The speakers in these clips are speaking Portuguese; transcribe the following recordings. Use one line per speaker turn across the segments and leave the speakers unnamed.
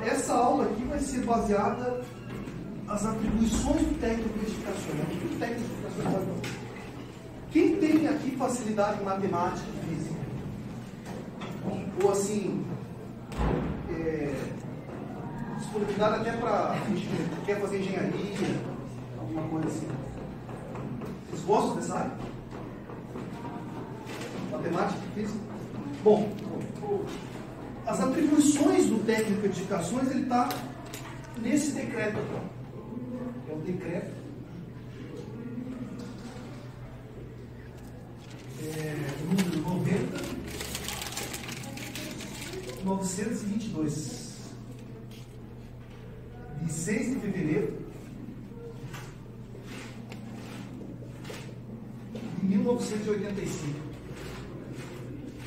Essa aula aqui vai ser baseada nas atribuições do técnico de edificações. O que o técnico de edificações pode fazer? Quem tem aqui facilidade em matemática e física? Ou assim, disponibilidade até para quer fazer engenharia, alguma coisa assim. Vocês gostam dessa área? Matemática e física? Bom, as atribuições do técnico de edificações, ele está nesse decreto aqui. É o decreto. Número 90.922, de 6 de fevereiro de 1985.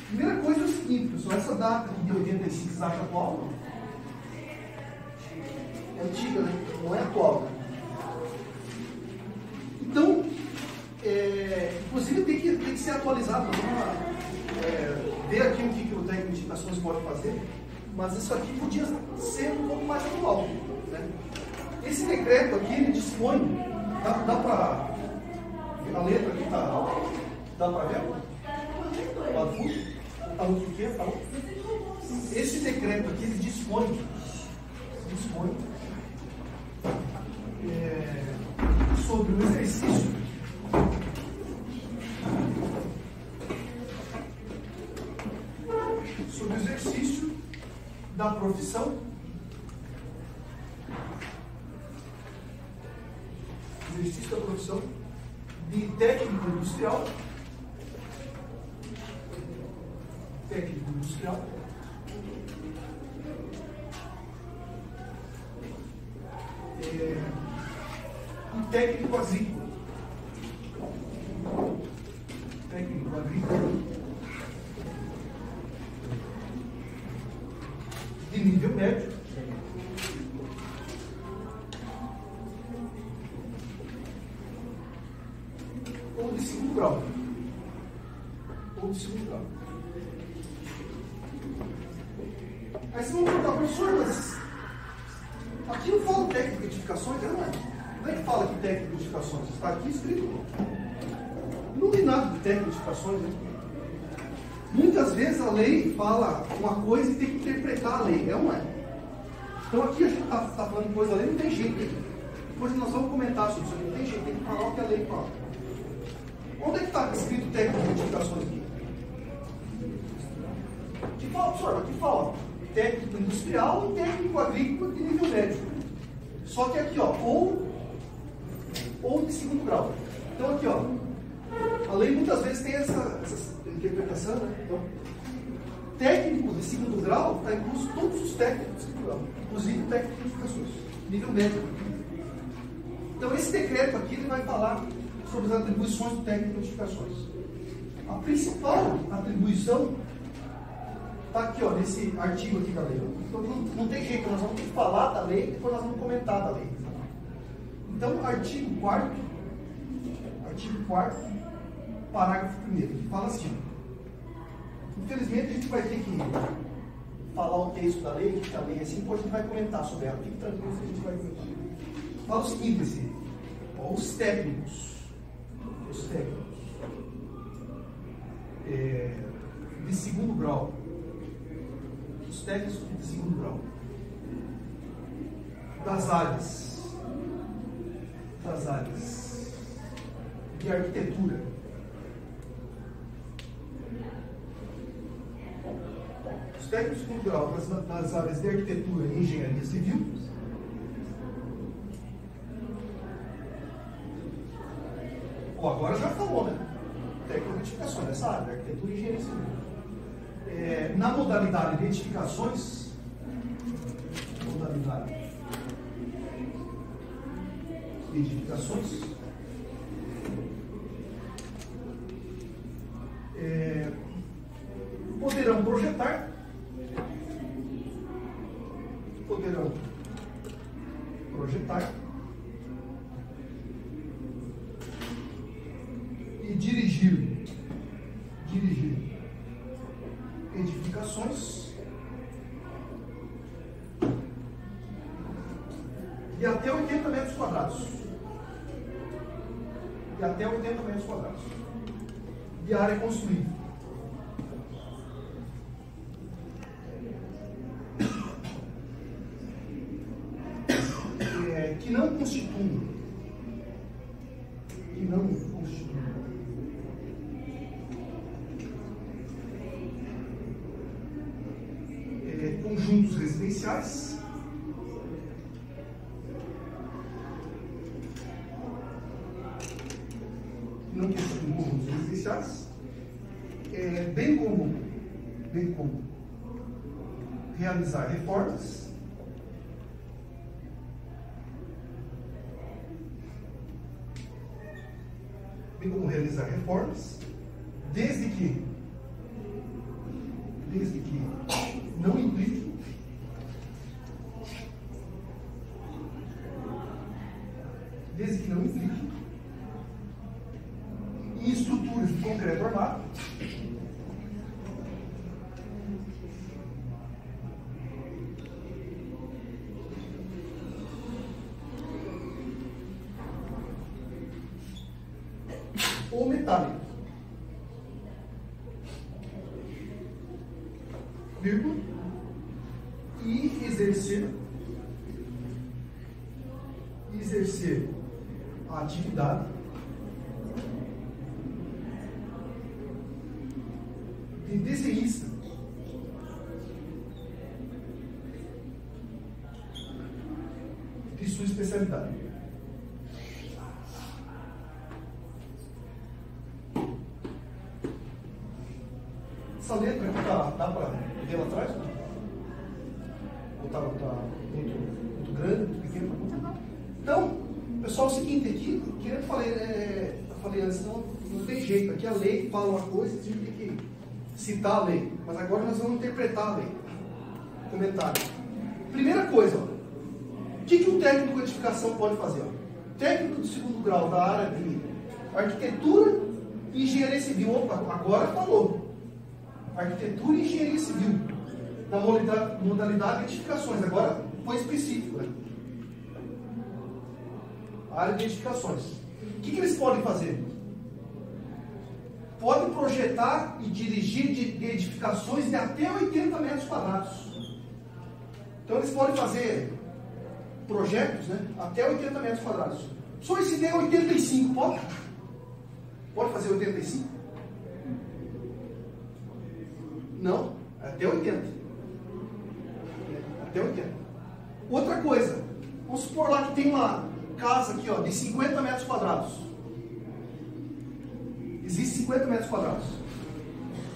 Primeira coisa é o seguinte, pessoal, essa data de 85, vocês acham atual? É antiga, né? Não é atual. Né? Então, inclusive tem que ser atualizado. Vamos ver aqui o que o técnico de edificações pode fazer, mas isso aqui podia ser um pouco mais atual. Né? Esse decreto aqui, ele dispõe, dá para a letra aqui, dá para ver? Lá do fundo? Está muito pequeno, tá bom? Esse decreto aqui, ele dispõe sobre o exercício da profissão de técnico industrial, e técnico agrícola. De nível médio, ou de segundo grau. Aí vocês vão perguntar, professor, mas aqui não fala técnico de edificações, não é? Como é que fala que técnico de edificações? Está aqui escrito. Não tem nada de técnico de edificações, né? Muitas vezes a lei fala uma coisa e tem que interpretar a lei, é ou não é? Então aqui a gente está falando coisa da lei, não tem jeito. Depois nós vamos comentar sobre isso aqui, não tem jeito, tem que falar o que a lei fala. Onde é que está escrito técnico de edificações aqui? Que fala, professor, aqui fala técnico industrial e técnico agrícola de nível médio. Só que aqui, ó, ou de segundo grau. Então aqui, ó, a lei muitas vezes tem essa interpretação, né? Então, técnico de segundo grau está incluso todos os técnicos de segundo grau, inclusive o técnico de edificações, nível médio. Então esse decreto aqui ele vai falar sobre as atribuições do técnico de edificações. A principal atribuição está aqui, ó, nesse artigo aqui da lei. Então não tem jeito, nós vamos ter que falar da lei e depois nós vamos comentar da lei. Então, artigo 4º, parágrafo 1º, que fala assim. Infelizmente a gente vai ter que falar o texto da lei, que também assim, depois a gente vai comentar sobre ela. Fique tranquilo que a gente vai comentar. Fala o seguinte, assim, ó, os técnicos de segundo grau, das áreas de arquitetura, os técnicos de segundo grau das áreas de arquitetura e engenharia civil, agora já falou, né? Técnico de edificações nessa área, de arquitetura e engenharia civil. Na modalidade de edificações, poderão projetar, e dirigir edificações de até 80 metros quadrados. De até 80 metros quadrados. De área construída. Que não constituem conjuntos residenciais, bem como realizar reformas, desde que não implique em estruturas de concreto armado, ou metálico, vírgula, e exercer a atividade de desenhista de sua especialidade. Essa letra aqui dá para ver lá atrás? Ou está muito grande, muito pequeno? Então, pessoal, é o seguinte, aqui, que eu falei antes, não tem jeito. Aqui a lei fala uma coisa, a gente tem que citar a lei. Mas agora nós vamos interpretar a lei. Comentário. Primeira coisa, ó, o que um técnico de edificação pode fazer? Ó? Técnico de segundo grau da área de arquitetura e engenharia civil. Opa, agora falou. Arquitetura e engenharia civil. Da modalidade de edificações. Agora foi específico, né? Área de edificações. O que eles podem fazer? Podem projetar e dirigir de edificações de até 80 metros quadrados. Então eles podem fazer projetos, né, até 80 metros quadrados. Só se der 85, pode? Pode fazer 85? Não, até 80. Até 80. Outra coisa, vamos supor lá que tem uma casa aqui, ó, de 50 metros quadrados. Existe 50 metros quadrados.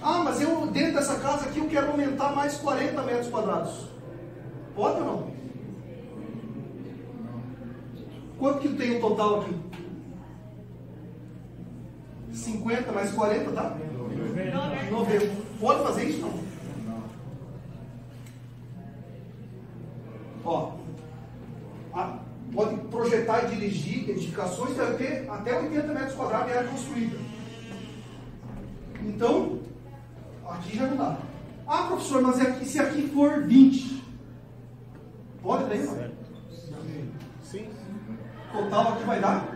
Ah, mas eu, dentro dessa casa aqui, eu quero aumentar mais 40 metros quadrados. Pode ou não? Quanto que tem o total aqui? 50 mais 40, tá? 90. Pode fazer isso? Não. Ó. Pode projetar e dirigir edificações até 80 metros quadrados de área construída. Então, aqui já não dá. Ah, professor, mas se aqui for 20, pode daí, não? Sim. Total aqui vai dar?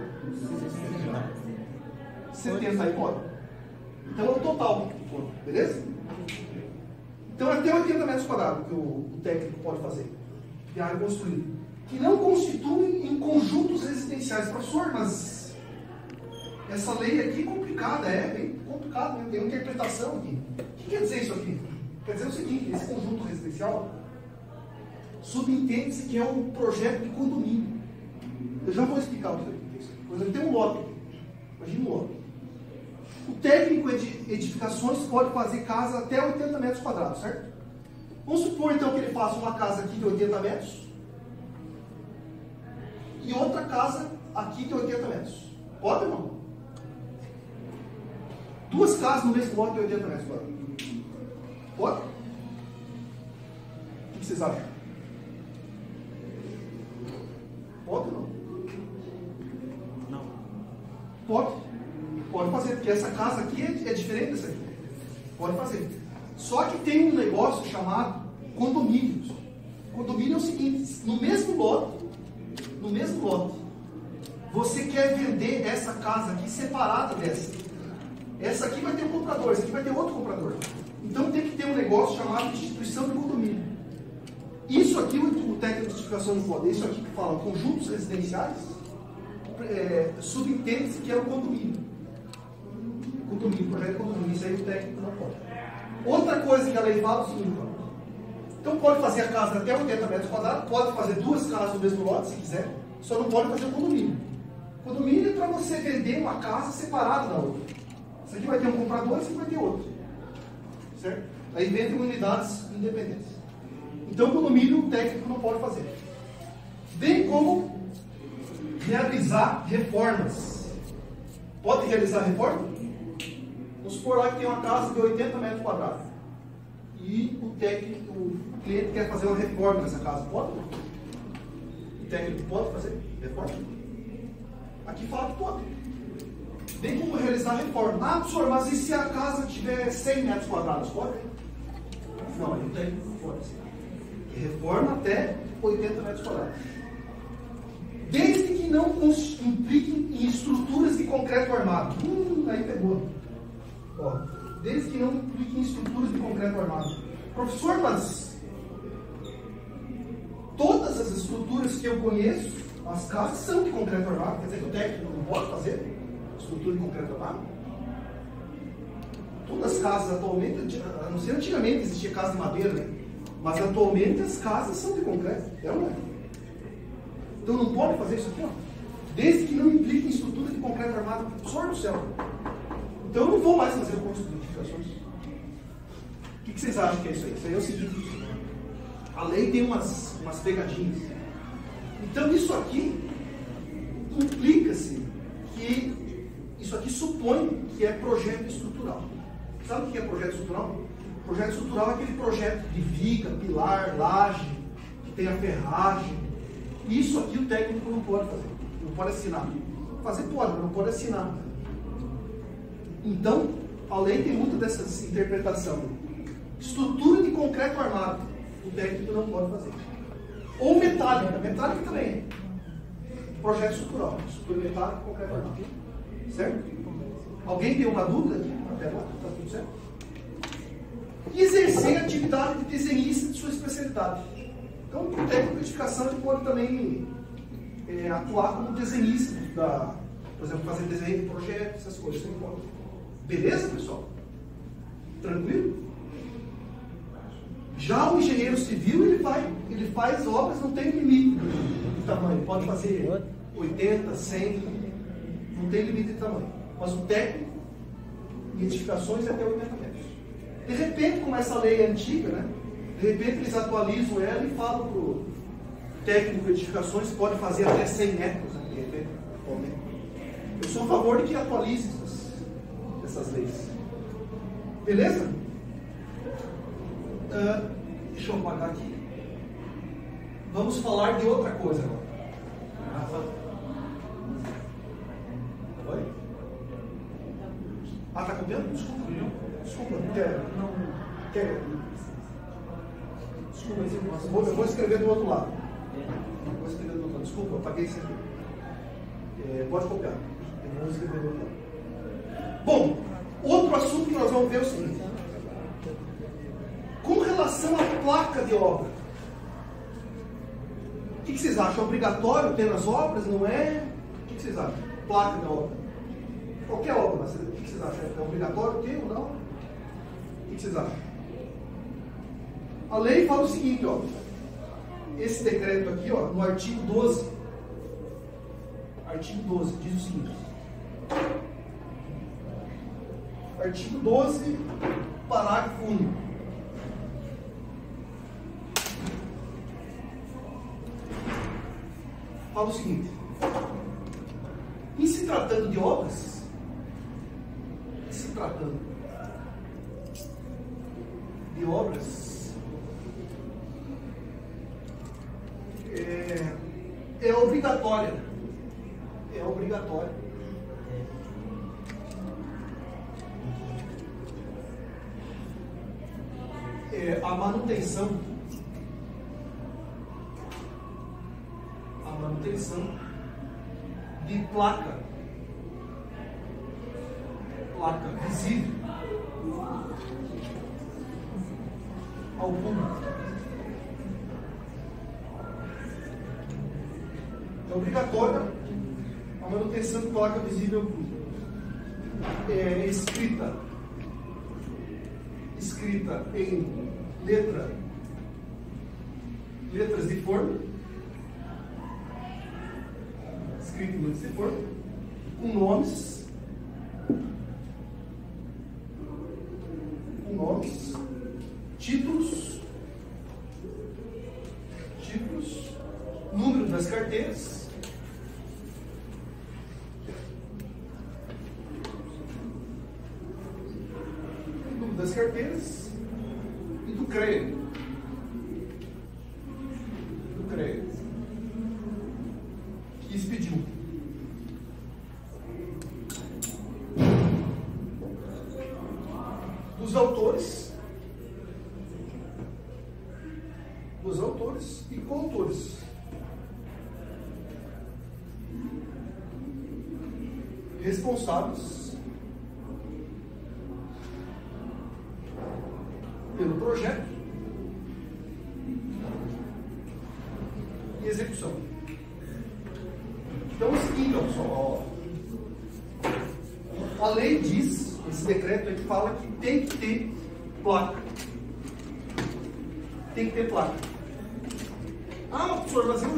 70 aí, pode. Então é o total, beleza? Então até 80 metros quadrados que o técnico pode fazer de área construída, que não constituem em conjuntos residenciais. Professor, mas essa lei aqui é complicada, é bem complicado, né? Tem uma interpretação aqui. O que quer dizer isso aqui? Quer dizer o seguinte, esse conjunto residencial subentende-se que é um projeto de condomínio. Eu já vou explicar o que é isso. Por exemplo, tem um lote. Imagina um lote. O técnico de edificações pode fazer casa até 80 metros quadrados, certo? Vamos supor então que ele faça uma casa aqui de 80 metros e outra casa aqui de 80 metros. Pode ou não? Duas casas no mesmo lote de 80 metros quadrados. Pode? O que vocês acham? Pode ou não? Não. Pode. Pode fazer, porque essa casa aqui é diferente dessa aqui. Pode fazer. Só que tem um negócio chamado condomínios. Condomínio é o seguinte, no mesmo lote. Você quer vender essa casa aqui separada dessa. Essa aqui vai ter um comprador, essa aqui vai ter outro comprador. Então tem que ter um negócio chamado instituição de condomínio. Isso aqui, o técnico de certificação não pode. Isso aqui que fala conjuntos residenciais, subentende-se que é o condomínio. Condomínio, projeto de condomínio, isso aí o técnico não pode. Outra coisa que a lei fala é o seguinte, então pode fazer a casa até 80 metros quadrados, pode fazer duas casas no mesmo lote se quiser, só não pode fazer o condomínio. Condomínio é para você vender uma casa separada da outra. Isso aqui vai ter um comprador, isso aqui vai ter outro. Certo? Aí vendem unidades independentes. Então, condomínio o técnico não pode fazer. Bem como realizar reformas. Pode realizar reforma? Vamos supor lá que tem uma casa de 80 metros quadrados. E o cliente quer fazer uma reforma nessa casa. Pode? O técnico pode fazer reforma? Aqui fala que pode. Bem como realizar reforma. Ah, professor, mas e se a casa tiver 100 metros quadrados? Pode? Não, aí o técnico não pode. Reforma até 80 metros quadrados. Desde que não impliquem em estruturas de concreto armado. Aí pegou. Ó, desde que não impliquem em estruturas de concreto armado. Professor, mas todas as estruturas que eu conheço, as casas são de concreto armado. Quer dizer que o técnico não pode fazer estrutura de concreto armado? Todas as casas atualmente, a não ser antigamente existia casa de madeira, né? Mas atualmente as casas são de concreto, é ou não é? Então não pode fazer isso aqui, ó. Desde que não implique em estrutura de concreto armado, professor do céu. Então eu não vou mais fazer o curso de edificações. O que vocês acham que é isso aí? Isso aí é o seguinte: a lei tem umas pegadinhas. Então isso aqui implica-se que isso aqui supõe que é projeto estrutural. Sabe o que é projeto estrutural? Projeto estrutural é aquele projeto de viga, pilar, laje, que tem a ferragem. Isso aqui o técnico não pode fazer, não pode assinar. Fazer pode, mas não pode assinar. Então, a lei tem muito dessas interpretações. Estrutura de concreto armado, o técnico não pode fazer. Ou metálica, metálica também. Projeto estrutural, estrutura metálica, concreto armado. Certo? Alguém tem uma dúvida aqui? Até lá, está tudo certo? Exercer a atividade de desenhista de sua especialidade. Então, o técnico de edificação ele pode também atuar como desenhista, por exemplo, fazer desenho de projetos, essas coisas. Ele pode. Beleza, pessoal? Tranquilo? Já o engenheiro civil, ele faz obras, não tem limite de tamanho. Pode fazer 80, 100, não tem limite de tamanho. Mas o técnico, em edificações, é até 80 metros. De repente, como essa lei é antiga, né? De repente eles atualizam ela e falam para o técnico de edificações que pode fazer até 100 metros. Né? De repente, eu sou a favor de que atualize essas leis. Beleza? Deixa eu apagar aqui. Vamos falar de outra coisa agora. Oi? Ah, tá copiando? Desculpa. Desculpa, quer. Desculpa, eu vou escrever do outro lado. Desculpa, apaguei isso aqui. Pode copiar. Eu vou escrever do outro lado. Bom, outro assunto que nós vamos ver é o seguinte. Com relação à placa de obra. O que vocês acham? É obrigatório ter nas obras? Não é? O que vocês acham? Placa de obra. Qualquer obra, mas o que vocês acham? É obrigatório ter ou não? O que vocês acham? A lei fala o seguinte, ó. Esse decreto aqui, ó, no artigo 12. Artigo 12 diz o seguinte. Artigo 12, parágrafo único. Fala o seguinte. Em se tratando de obras, é obrigatória. É obrigatória. A manutenção de placa visível ao público. É obrigatória a manutenção de placa visível ao público. É escrita em letras de forma, escrita em letras de forma, com nomes, títulos, número das carteiras, e do CREA. Que expediu. Dos autores e coautores. Responsáveis pelo projeto e execução. Então, é o seguinte, pessoal, a lei diz, esse decreto aqui fala que tem que ter placa. Tem que ter placa. Ah, professor, mas eu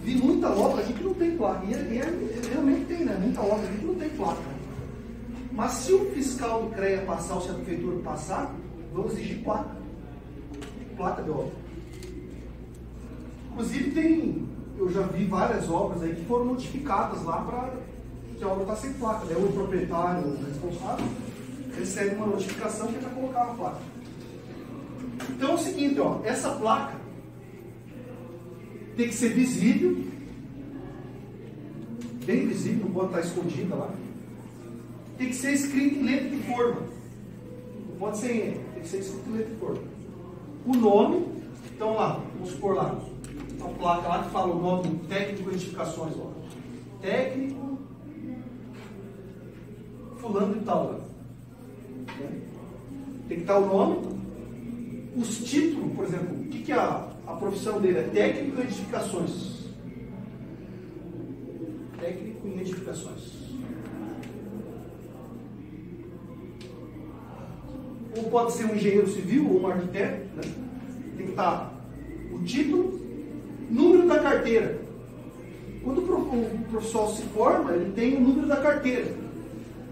vi muita obra aqui que não tem placa. E realmente tem, né? Muita obra aqui que não tem placa. Mas se o fiscal do CREA passar, ou se a prefeitura passar, vamos exigir placa. Placa de obra. Inclusive eu já vi várias obras aí que foram notificadas lá para que a obra está sem placa. Daí o proprietário, o responsável, recebe uma notificação que é para colocar uma placa. Então é o seguinte, essa placa tem que ser visível, bem visível, não pode estar escondida lá. Tem que ser escrito em letra de forma. Não pode ser em E, tem que ser escrito em letra de forma. O nome, então lá, vamos supor lá, uma placa lá que fala o nome do técnico de identificações, técnico fulano e tal lá. Tem que estar o nome, os títulos, por exemplo, o que a profissão dele é? Técnico em edificações. Técnico em edificações. Ou pode ser um engenheiro civil ou um arquiteto, né? Tem que estar o título, número da carteira. Quando o profissional se forma, ele tem o número da carteira.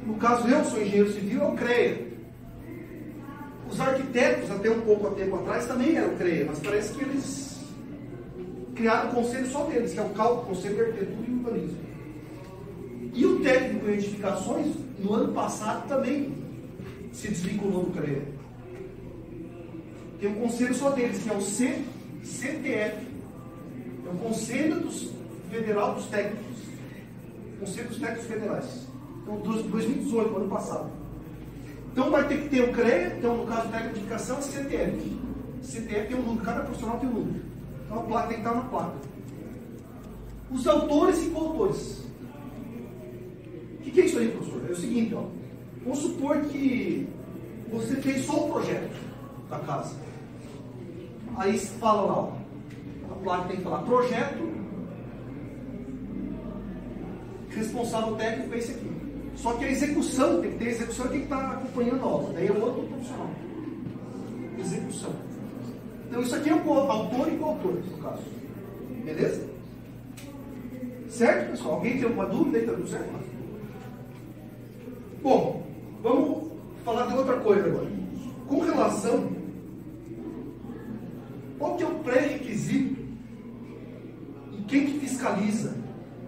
No caso, eu sou engenheiro civil, é o CREA. Os arquitetos, até um pouco tempo atrás, também eram CREA, mas parece que eles criaram um conselho só deles, que é o Conselho de Arquitetura e Urbanismo. E o técnico em edificações, no ano passado, também se desvinculou do CREA. Tem um conselho só deles, que é o CTF. É o Conselho Federal dos Técnicos. Conselho dos Técnicos Federais. Então, 2018, ano passado. Então vai ter que ter o CREA, então no caso da técnica de edificação, é CTF. CTF tem um número, cada profissional tem um número. Então a placa tem que estar na placa. Os autores e coautores. O que é isso aí, professor? É o seguinte, vamos supor que você fez só o projeto da casa. Aí fala lá, a placa tem que falar projeto, responsável técnico é esse aqui. Só que a execução, tem que ter execução, tem que estar acompanhando a obra. Daí é outro profissional. Execução. Então isso aqui é o autor e coautor, no caso. Beleza? Certo, pessoal? Alguém tem alguma dúvida aí? Tá tudo certo? Bom, vamos falar de outra coisa agora. Com relação, qual que é o pré-requisito e quem que fiscaliza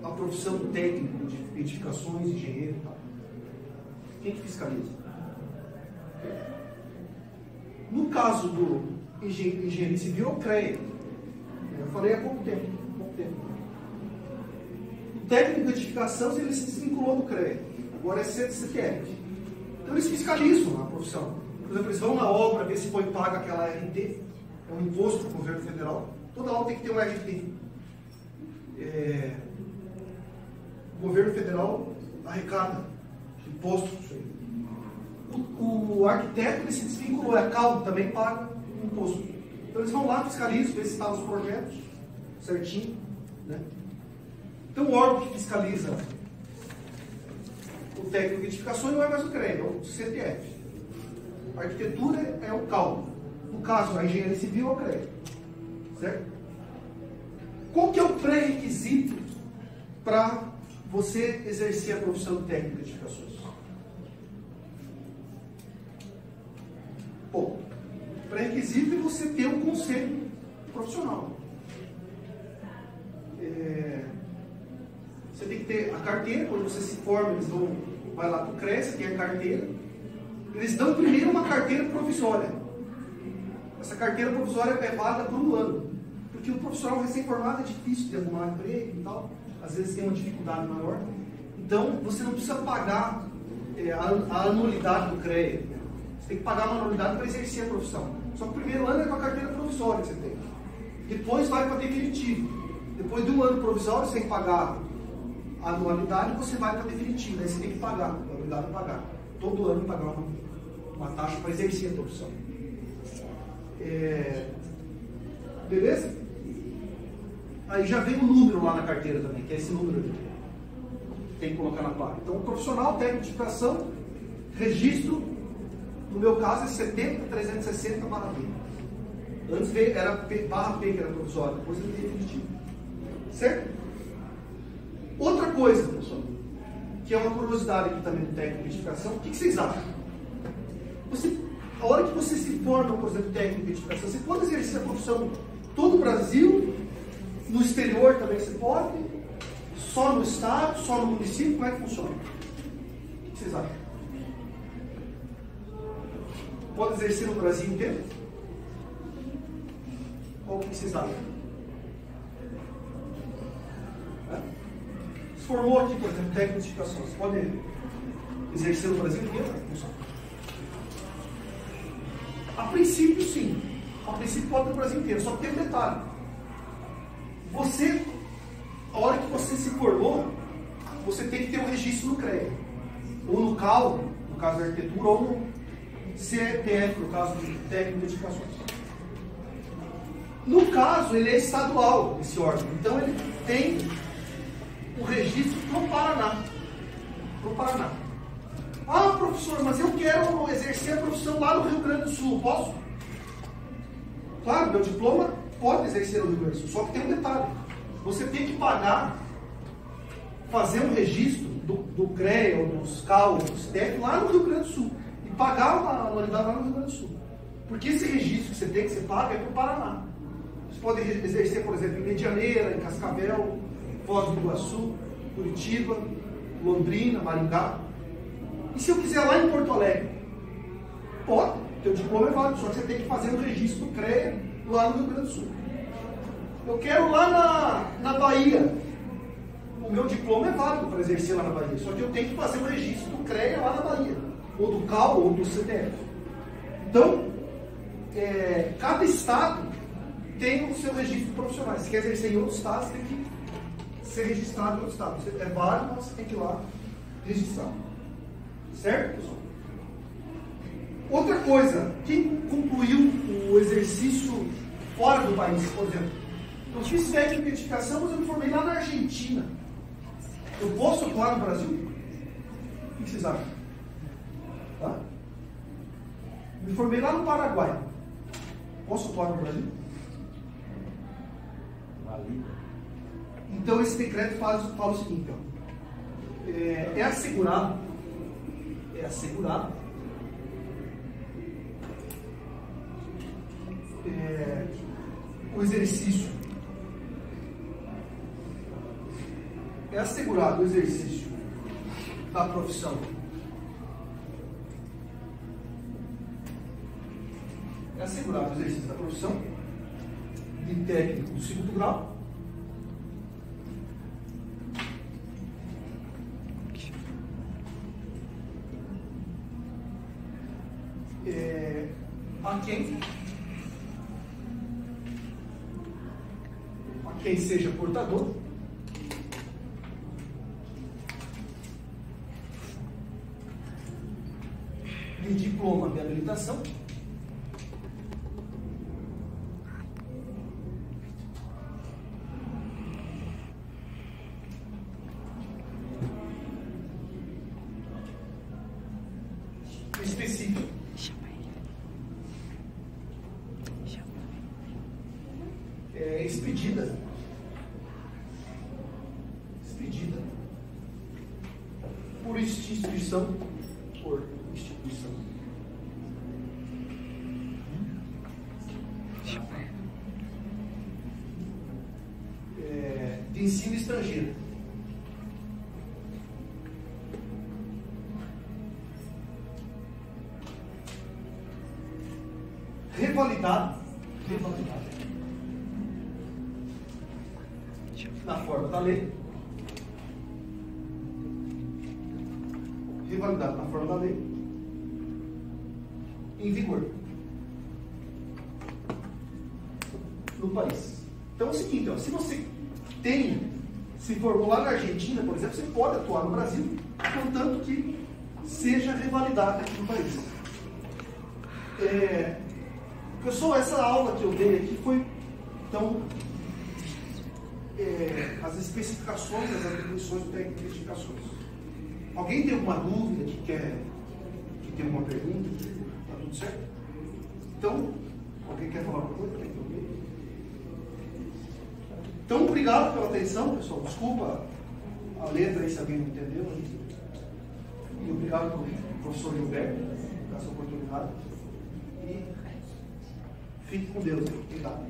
a profissão do técnico de edificações, engenheiro e tal? Quem que fiscaliza? No caso do engenheiro civil, é o CREA. Eu falei há pouco tempo. O técnico de edificações, ele se desvinculou do CREA. Agora é CTF. Então eles fiscalizam a profissão. Por exemplo, eles vão na obra ver se foi paga aquela RT, é um imposto do governo federal. Toda obra tem que ter um RT. O governo federal arrecada impostos. O arquiteto ele se desvinculou, a CAL também paga imposto. Então eles vão lá, fiscalizam, ver se estão os projetos certinho. Né? Então o órgão que fiscaliza o técnico de edificações não é mais o CREA, é o CTF. A arquitetura é o CAL. No caso, a engenharia civil é o CREA. Certo? Qual que é o pré-requisito para você exercer a profissão de técnico de edificações? Bom, o pré-requisito é você ter um conselho profissional. Você tem que ter a carteira. Quando você se forma, eles vai lá para o CREA, você tem a carteira. Eles dão primeiro uma carteira provisória. Essa carteira provisória é válida por 1 ano. Porque o profissional recém-formado é difícil de arrumar emprego e tal. Às vezes tem uma dificuldade maior. Então, você não precisa pagar a anuidade do CREA. Você tem que pagar uma anuidade para exercer a profissão. Só que o primeiro ano é com a carteira provisória que você tem. Depois vai para definitivo. Depois de 1 ano provisório, você tem que pagar a anualidade e você vai para definitivo. Aí você tem que pagar, a anualidade é pagar. Todo ano pagar uma taxa para exercer a profissão. Beleza? Aí já vem o número lá na carteira também, que é esse número aqui. Tem que colocar na placa. Então, o profissional, técnico de edificação, registro, no meu caso, é 70360/P. Antes era /P, que era provisório, depois ele veio definitivo. Certo? Outra coisa, pessoal, que é uma curiosidade aqui também do técnico de edificação, o que vocês acham? A hora que você se forma, por exemplo, técnico de edificação, você pode exercer a profissão em todo o Brasil, no exterior também você pode, só no estado, só no município, como é que funciona? O que vocês acham? Pode exercer no Brasil inteiro? Ou o que vocês acham? Se formou aqui, por exemplo, técnico de edificação, você pode exercer no Brasil inteiro? A princípio, sim. A princípio pode no Brasil inteiro, só que tem um detalhe. A hora que você se formou, você tem que ter um registro no CREA. Ou no CAL, no caso da arquitetura, ou no CTF, no caso de técnico de edificações. No caso, ele é estadual, esse órgão. Então, ele tem o registro para o Paraná. Para o Paraná. Ah, professor, mas eu quero exercer a profissão lá no Rio Grande do Sul. Posso? Claro, meu diploma pode exercer no Rio Grande do Sul. Só que tem um detalhe. Você tem que pagar, fazer um registro do CREA, ou dos CAL, ou dos TEC lá no Rio Grande do Sul. E pagar uma anualidade lá no Rio Grande do Sul. Porque esse registro que você tem, que você paga, é para o Paraná. Você pode exercer, por exemplo, em Medianeira, em Cascavel, Foz do Iguaçu, Curitiba, Londrina, Maringá. E se eu quiser lá em Porto Alegre? Pode, teu diploma é válido, só que você tem que fazer um registro do CREA lá no Rio Grande do Sul. Eu quero lá na Bahia. O meu diploma é válido para exercer lá na Bahia, só que eu tenho que fazer um registro do CREA lá na Bahia, ou do CAL, ou do CTF. Então, cada estado tem o seu registro profissional. Se quer exercer em outro estado, você tem que ser registrado em outro estado. É válido, mas você tem que ir lá registrar. Certo, pessoal? Outra coisa, quem concluiu o exercício fora do país, por exemplo, eu fiz técnico de edificação, mas eu me formei lá na Argentina. Eu posso atuar no Brasil? O que vocês acham? Tá? Me formei lá no Paraguai. Posso atuar no Brasil? Então esse decreto fala o seguinte, ó, é assegurado o exercício, da profissão de técnico do 2º grau, a quem seja portador e diploma de habilitação. Específico. Expedida. Expedida. Por instituição. Por instituição. De ensino estrangeiro. Revalidado. Revalidado. Na forma da lei. Revalidado na forma da lei. Em vigor. No país. Então é o seguinte, ó, se você se formou lá na Argentina, por exemplo, você pode atuar no Brasil, contanto que seja revalidado aqui no país. Pessoal, essa aula que eu dei aqui foi, então, as especificações, as atribuições do técnico de investigações. Alguém tem alguma dúvida, que tem alguma pergunta? Está tudo certo? Então, alguém quer falar alguma coisa? Então, obrigado pela atenção, pessoal. Desculpa a letra aí, se alguém não entendeu. E obrigado ao professor Gilberto por essa oportunidade. E fique com Deus. Obrigado.